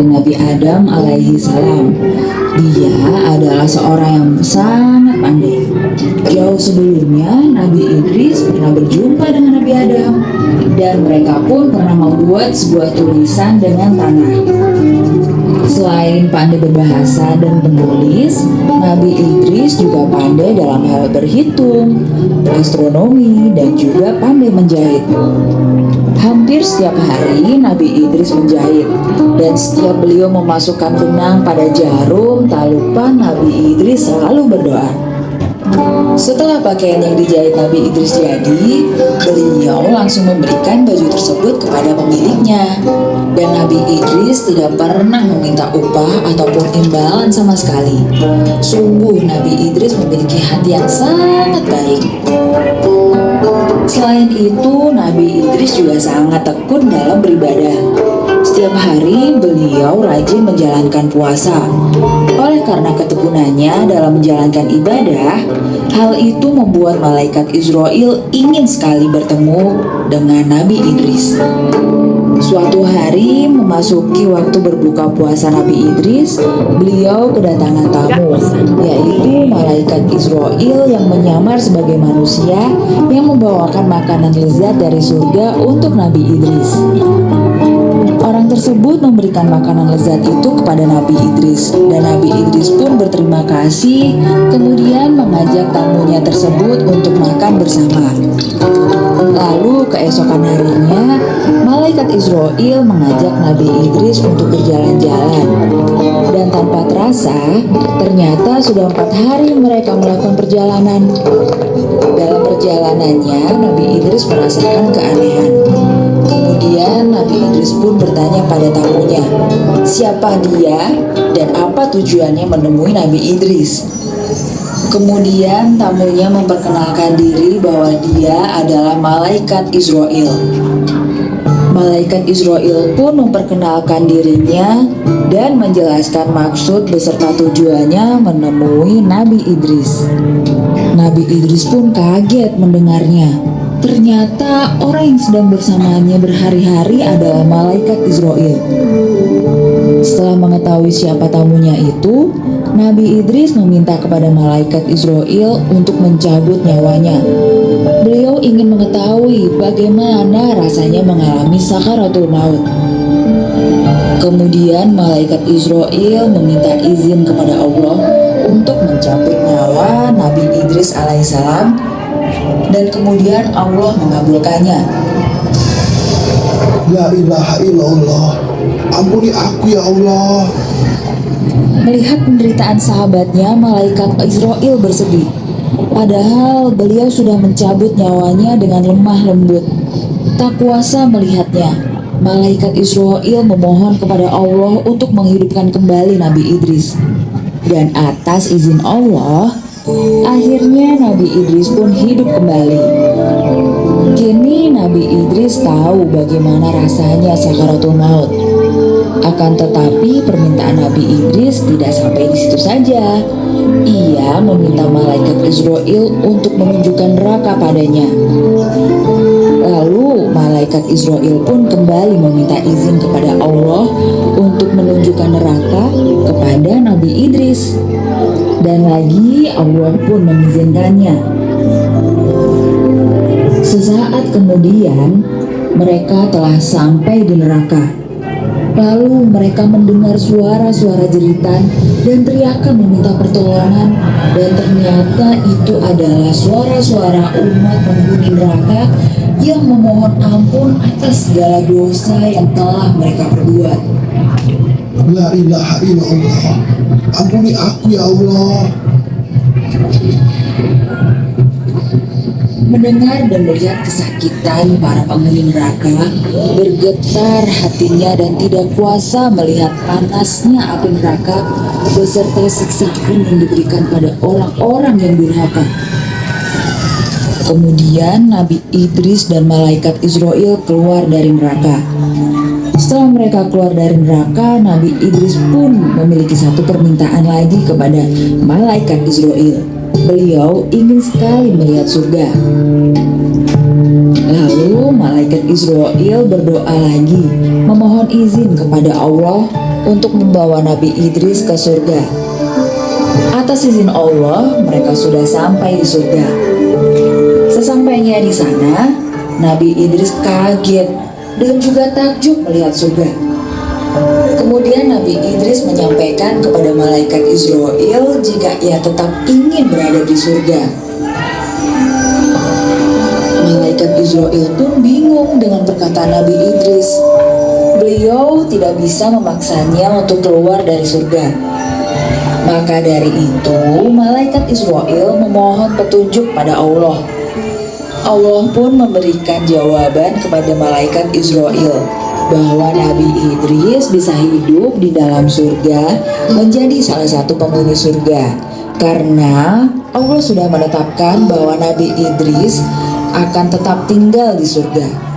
Nabi Adam alaihi salam. Dia adalah seorang yang sangat pandai. Jauh sebelumnya, Nabi Idris pernah berjumpa dengan Nabi Adam, dan mereka pun pernah membuat sebuah tulisan dengan tanah. Selain pandai berbahasa dan menulis, Nabi Idris juga pandai dalam hal berhitung, astronomi, dan juga pandai menjahit. Hampir setiap hari Nabi Idris menjahit, dan setiap beliau memasukkan benang pada jarum, tak lupa Nabi Idris selalu berdoa. Setelah pakaian yang dijahit Nabi Idris jadi, beliau langsung memberikan baju tersebut kepada pemiliknya. Dan Nabi Idris tidak pernah meminta upah ataupun imbalan sama sekali. Sungguh Nabi Idris memiliki hati yang sangat baik. Selain itu, Nabi Idris juga sangat tekun dalam beribadah. Setiap hari beliau rajin menjalankan puasa. Oleh karena ketekunannya dalam menjalankan ibadah, hal itu membuat malaikat Israel ingin sekali bertemu dengan Nabi Idris. Suatu hari memasuki waktu berbuka puasa Nabi Idris, beliau kedatangan tamu, yaitu malaikat Israel yang menyamar sebagai manusia yang membawakan makanan lezat dari surga untuk Nabi Idris. Orang tersebut memberikan makanan lezat itu kepada Nabi Idris, dan Nabi Idris pun berterima kasih, kemudian mengajak tamunya tersebut untuk makan bersama. Lalu keesokan harinya, malaikat Israel mengajak Nabi Idris untuk berjalan-jalan. Dan tanpa terasa, ternyata sudah 4 hari mereka melakukan perjalanan. Dalam perjalanannya, Nabi Idris merasakan keanehan. Kemudian Nabi Idris pun bertanya pada tamunya, siapa dia dan apa tujuannya menemui Nabi Idris. Kemudian tamunya memperkenalkan diri bahwa dia adalah malaikat Israel. Malaikat Israel pun memperkenalkan dirinya dan menjelaskan maksud beserta tujuannya menemui Nabi Idris. Nabi Idris pun kaget mendengarnya. Ternyata orang yang sedang bersamanya berhari-hari adalah malaikat Israel. Setelah mengetahui siapa tamunya itu, Nabi Idris meminta kepada malaikat Israel untuk mencabut nyawanya. Beliau ingin mengetahui bagaimana rasanya mengalami sakaratul maut. Kemudian malaikat Israel meminta izin kepada Allah untuk mencabut nyawa Nabi Idris alaihissalam, dan kemudian Allah mengabulkannya. La ilaha illallah, ampuni aku ya Allah. Melihat penderitaan sahabatnya, malaikat Israel bersedih. Padahal beliau sudah mencabut nyawanya dengan lemah lembut. Tak kuasa melihatnya, malaikat Israel memohon kepada Allah untuk menghidupkan kembali Nabi Idris. Dan atas izin Allah, akhirnya Nabi Idris pun hidup kembali. Kini Nabi Idris tahu bagaimana rasanya sakaratul maut. Akan tetapi permintaan Nabi Idris tidak sampai di situ saja. Ia meminta malaikat Israel untuk menunjukkan neraka padanya. Lalu malaikat Israel pun kembali meminta izin kepada Allah untuk menunjukkan neraka kepada Nabi Idris. Dan lagi Allah pun mengizinkannya. Sesaat kemudian mereka telah sampai di neraka. Lalu mereka mendengar suara-suara jeritan dan teriakan meminta pertolongan, dan ternyata itu adalah suara-suara umat penghuni neraka yang memohon ampun atas segala dosa yang telah mereka perbuat. La ilaha illallah, ampuni aku ya Allah. Mendengar dan melihat kesakitan para penghuni neraka, bergetar hatinya dan tidak kuasa melihat panasnya api neraka beserta siksaan yang diberikan pada orang-orang yang durhaka. Kemudian Nabi Idris dan malaikat Israel keluar dari neraka. Setelah mereka keluar dari neraka, Nabi Idris pun memiliki satu permintaan lagi kepada malaikat Israel. Beliau ingin sekali melihat surga. Lalu malaikat Israel berdoa lagi, memohon izin kepada Allah untuk membawa Nabi Idris ke surga. Atas izin Allah, mereka sudah sampai di surga. Sesampainya di sana, Nabi Idris kaget dan juga takjub melihat surga. Kemudian Nabi Idris menyampaikan kepada malaikat Israel jika ia tetap ingin berada di surga. Malaikat Israel pun bingung dengan perkataan Nabi Idris. Beliau tidak bisa memaksanya untuk keluar dari surga. Maka dari itu, malaikat Israel memohon petunjuk pada Allah. Allah pun memberikan jawaban kepada malaikat Israel bahwa Nabi Idris bisa hidup di dalam surga menjadi salah satu penghuni surga, karena Allah sudah menetapkan bahwa Nabi Idris akan tetap tinggal di surga.